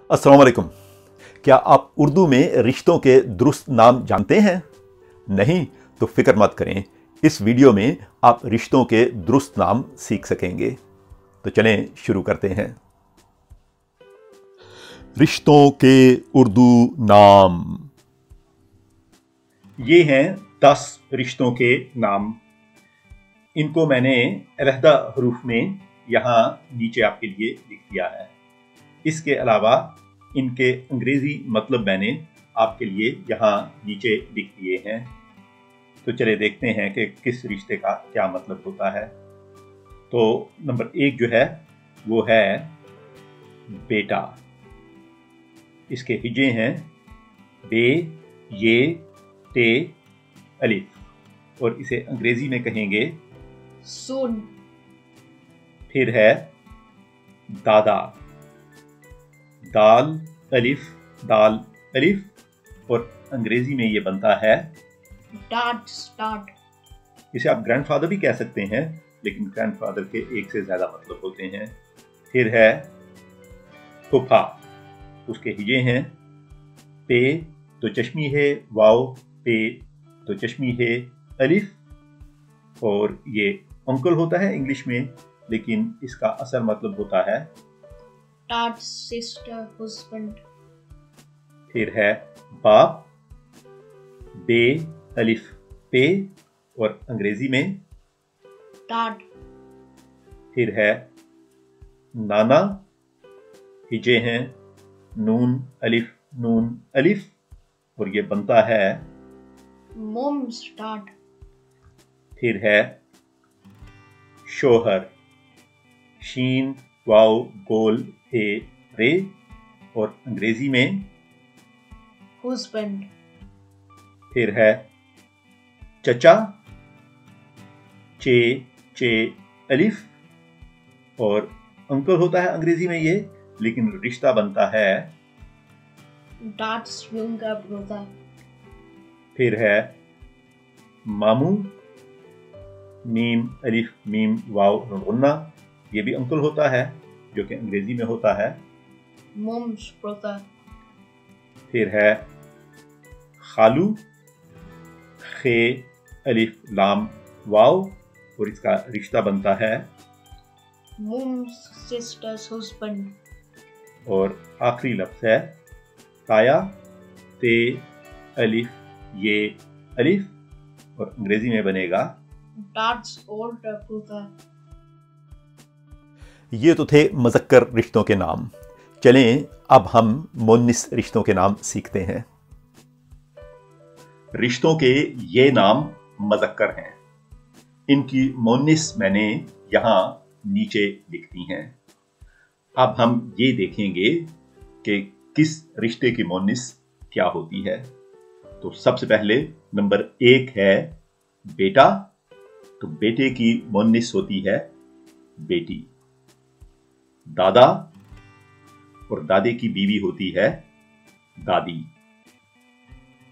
अस्सलाम वालेकुम। क्या आप उर्दू में रिश्तों के दुरुस्त नाम जानते हैं? नहीं तो फिक्र मत करें, इस वीडियो में आप रिश्तों के दुरुस्त नाम सीख सकेंगे। तो चलें शुरू करते हैं। रिश्तों के उर्दू नाम। ये हैं 10 रिश्तों के नाम। इनको मैंने अलहदा हरूफ में यहाँ नीचे आपके लिए लिख दिया है। इसके अलावा इनके अंग्रेजी मतलब मैंने आपके लिए यहाँ नीचे लिख दिए हैं। तो चले देखते हैं कि किस रिश्ते का क्या मतलब होता है। तो नंबर 1 जो है वो है बेटा। इसके हिजे हैं बे, ये, ते, अलिफ, और इसे अंग्रेजी में कहेंगे सोन। फिर है दादा, दाल अलिफ, दाल अलिफ, और अंग्रेजी में ये बनता है डैड, स्टार्ट। इसे आप ग्रैंडफादर भी कह सकते हैं, लेकिन ग्रैंडफादर के एक से ज्यादा मतलब होते हैं। फिर है फूफा, उसके हिजे हैं पे तो चश्मी है वाओ, पे तो चश्मी है अलिफ, और ये अंकल होता है इंग्लिश में, लेकिन इसका असल मतलब होता है डैड, सिस्टर, हस्बैंड। फिर है बाप, बे अलिफ पे, और अंग्रेजी में डैड। फिर है नाना, हिजे हैं नून अलिफ नून अलिफ, और ये बनता है मॉम, स्टार्ट। फिर है शोहर, शीन वाओ गोल हे रे, और अंग्रेजी में हस्बैंड। फिर है चचा, चे चे अलिफ, और अंकल होता है अंग्रेजी में ये, लेकिन रिश्ता बनता है डैड्स यंगर ब्रदर। फिर है मामू, मीम अलिफ मीम वाव गुन्ना, ये भी अंकल होता है, जो कि अंग्रेजी में होता है मॉम्स ब्रदर। फिर है खालू, खे अलिफ लाम वाव, और इसका रिश्ता बनता है मॉम्स सिस्टर्स हस्बैंड। और आखिरी लफ्ज है ताया, ते अलिफ ये अलिफ, और अंग्रेजी में बनेगा डैड्स ओल्डर ब्रदर। ये तो थे मज़क्कर रिश्तों के नाम। चलें अब हम मुन्निस रिश्तों के नाम सीखते हैं। रिश्तों के ये नाम मज़क्कर हैं। इनकी मुन्निस मैंने यहां नीचे लिख दी हैं। अब हम ये देखेंगे कि किस रिश्ते की मुन्निस क्या होती है। तो सबसे पहले नंबर 1 है बेटा। तो बेटे की मुन्निस होती है बेटी। दादा और दादे की बीवी होती है दादी।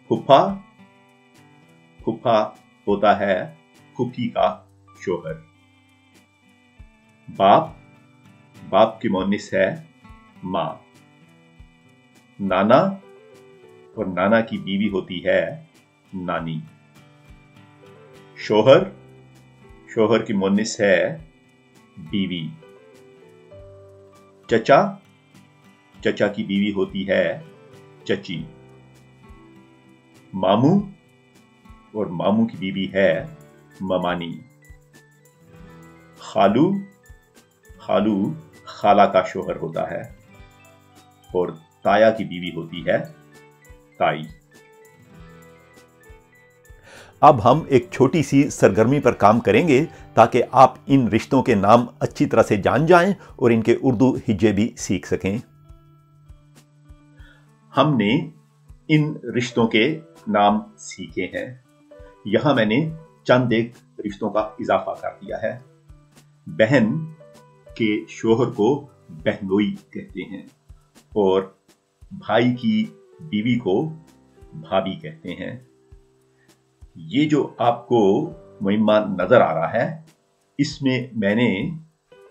फूफा, फूफा होता है फूफी का शोहर। बाप, बाप की मुन्निस है मां। नाना और नाना की बीवी होती है नानी। शोहर, शोहर की मुन्निस है बीवी। चचा, चचा की बीवी होती है चची। मामू और मामू की बीवी है ममानी। खालू, खालू खाला का शोहर होता है, और ताया की बीवी होती है ताई। अब हम एक छोटी सी सरगर्मी पर काम करेंगे ताकि आप इन रिश्तों के नाम अच्छी तरह से जान जाएं और इनके उर्दू हिज्जे भी सीख सकें। हमने इन रिश्तों के नाम सीखे हैं। यहां मैंने चंद एक रिश्तों का इजाफा कर दिया है। बहन के शोहर को बहनोई कहते हैं, और भाई की बीवी को भाभी कहते हैं। ये जो आपको मुहिम्मा नजर आ रहा है, इसमें मैंने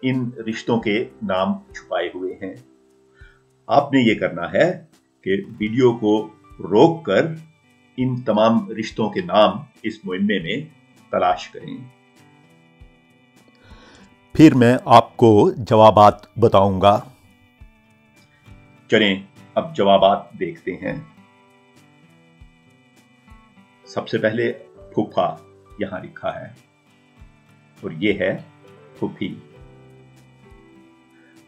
इन रिश्तों के नाम छुपाए हुए हैं। आपने ये करना है कि वीडियो को रोक कर इन तमाम रिश्तों के नाम इस मुहिम्मे में तलाश करें। फिर मैं आपको जवाबात बताऊंगा। चलें अब जवाबात देखते हैं। सबसे पहले फूफा यहां लिखा है और ये है फूफी।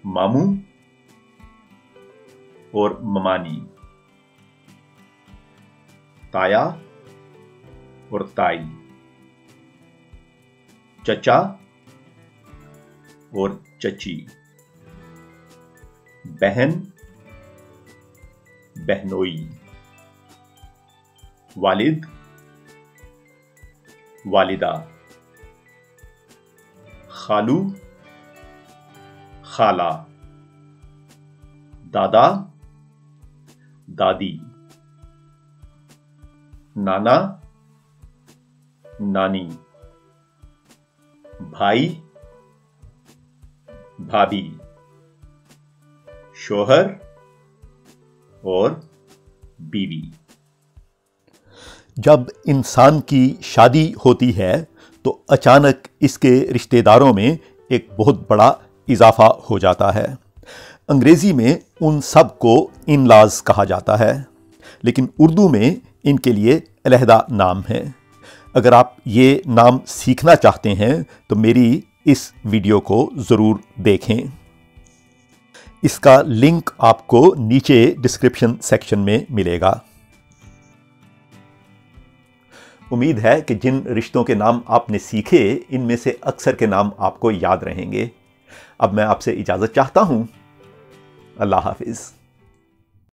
मामू और ममानी, ताया और ताई, चचा और चची, बहन बहनोई, वालिद वालिदा, खालू खाला, दादा दादी, नाना नानी, भाई भाभी, शोहर और बीवी। जब इंसान की शादी होती है तो अचानक इसके रिश्तेदारों में एक बहुत बड़ा इजाफा हो जाता है। अंग्रेजी में उन सब को इन-लॉज कहा जाता है, लेकिन उर्दू में इनके लिए अलहदा नाम है। अगर आप ये नाम सीखना चाहते हैं तो मेरी इस वीडियो को ज़रूर देखें। इसका लिंक आपको नीचे डिस्क्रिप्शन सेक्शन में मिलेगा। उम्मीद है कि जिन रिश्तों के नाम आपने सीखे इनमें से अक्सर के नाम आपको याद रहेंगे। अब मैं आपसे इजाज़त चाहता हूँ। अल्लाह हाफिज़।